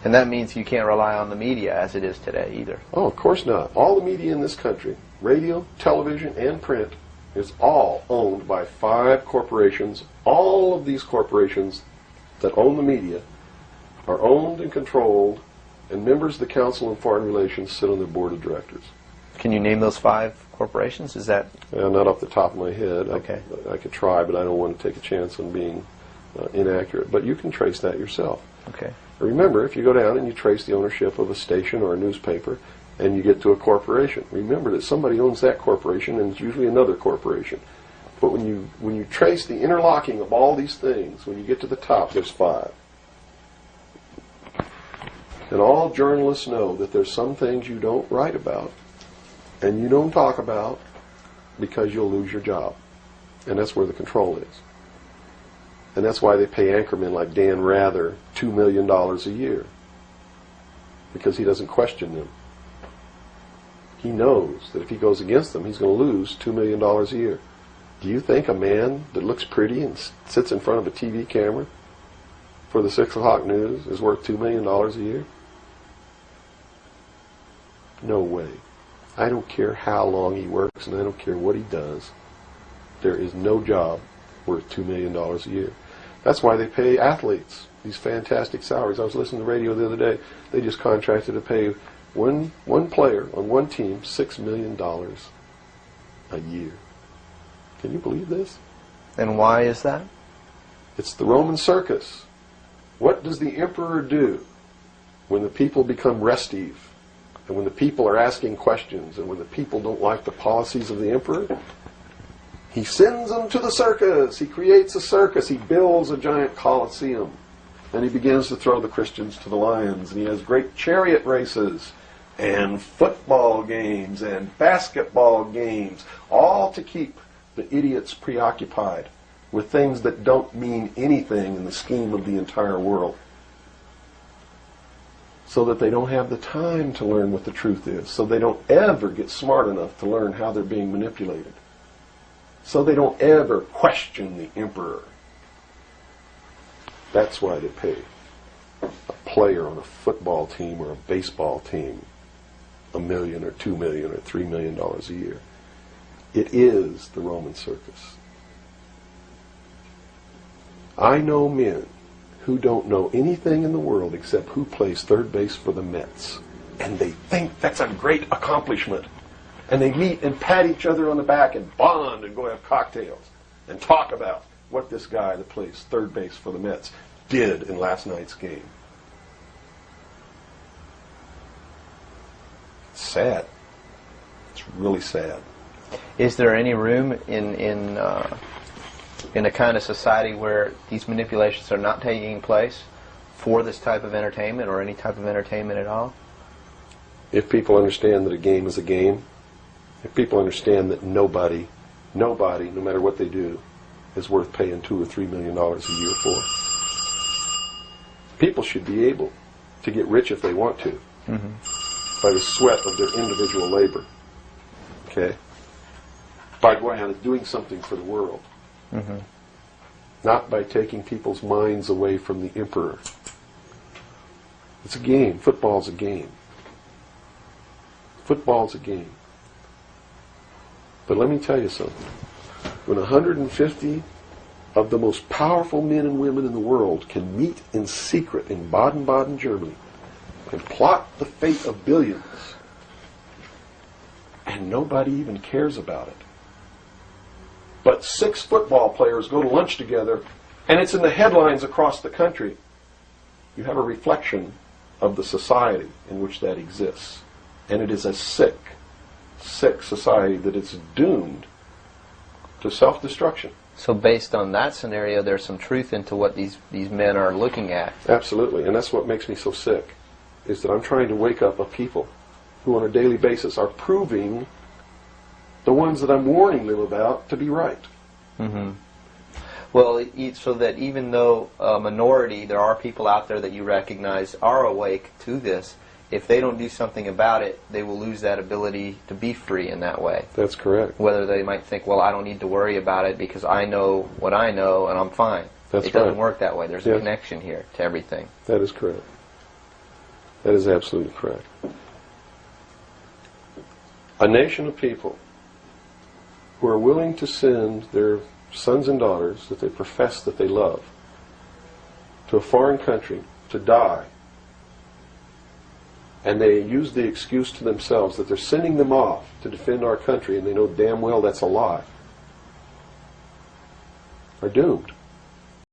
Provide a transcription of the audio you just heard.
And that means you can't rely on the media as it is today either. Oh, of course not. All the media in this country, radio, television, and print, is all owned by 5 corporations. All of these corporations that own the media are owned and controlled, and members of the Council on Foreign Relations sit on their board of directors. Can you name those 5 corporations? Is that... Not off the top of my head. Okay. I could try, but I don't want to take a chance on being inaccurate. But you can trace that yourself. Okay. Remember, if you go down and you trace the ownership of a station or a newspaper, and you get to a corporation, remember that somebody owns that corporation, and it's usually another corporation. But when you trace the interlocking of all these things, when you get to the top, there's 5. And all journalists know that there's some things you don't write about and you don't talk about because you'll lose your job. And that's where the control is. And that's why they pay anchormen like Dan Rather $2 million a year, because he doesn't question them. He knows that if he goes against them, he's going to lose $2 million a year. Do you think a man that looks pretty and sits in front of a TV camera for the 6 o'clock news is worth $2 million a year? No way. I don't care how long he works, and I don't care what he does. There is no job worth $2 million a year. That's why they pay athletes these fantastic salaries. I was listening to the radio the other day. They just contracted to pay one player on one team $6 million a year. Can you believe this? And why is that? It's the Roman circus. What does the emperor do when the people become restive, and when the people are asking questions, and when the people don't like the policies of the emperor? He sends them to the circus. He creates a circus. He builds a giant coliseum. And he begins to throw the Christians to the lions. And he has great chariot races and football games and basketball games, all to keep the idiots preoccupied with things that don't mean anything in the scheme of the entire world, so that they don't have the time to learn what the truth is, so they don't ever get smart enough to learn how they're being manipulated, so they don't ever question the emperor. That's why they pay a player on a football team or a baseball team $1 million or $2 million or $3 million a year. It is the Roman circus. I know men who don't know anything in the world except who plays third base for the Mets. And they think that's a great accomplishment. And they meet and pat each other on the back and bond and go have cocktails and talk about what this guy that plays third base for the Mets did in last night's game. It's sad. It's really sad. Is there any room in a kind of society where these manipulations are not taking place for this type of entertainment, or any type of entertainment at all? If people understand that a game is a game, if people understand that nobody, no matter what they do, is worth paying $2 or $3 million a year for, people should be able to get rich if they want to, by the sweat of their individual labor. Okay? By going out and doing something for the world. Not by taking people's minds away from the emperor. It's a game. Football's a game. Football's a game. But let me tell you something. When 150 of the most powerful men and women in the world can meet in secret in Baden-Baden, Germany, and plot the fate of billions, and nobody even cares about it, but 6 football players go to lunch together, and it's in the headlines across the country, you have a reflection of the society in which that exists. And it is a sick society that is doomed to self-destruction. So based on that scenario, there's some truth into what these men are looking at. Absolutely, and that's what makes me so sick, is that I'm trying to wake up a people who on a daily basis are proving the ones that I'm warning them about to be right. Well, so that even though a minority, there are people out there that you recognize are awake to this, if they don't do something about it, they will lose that ability to be free in that way. That's correct. Whether they might think, well, I don't need to worry about it because I know what I know and I'm fine. That's It doesn't right. work that way. There's a connection here to everything. That is correct. That is absolutely correct. A nation of people who are willing to send their sons and daughters that they profess that they love to a foreign country to die, and they use the excuse to themselves that they're sending them off to defend our country, and they know damn well that's a lie, are doomed.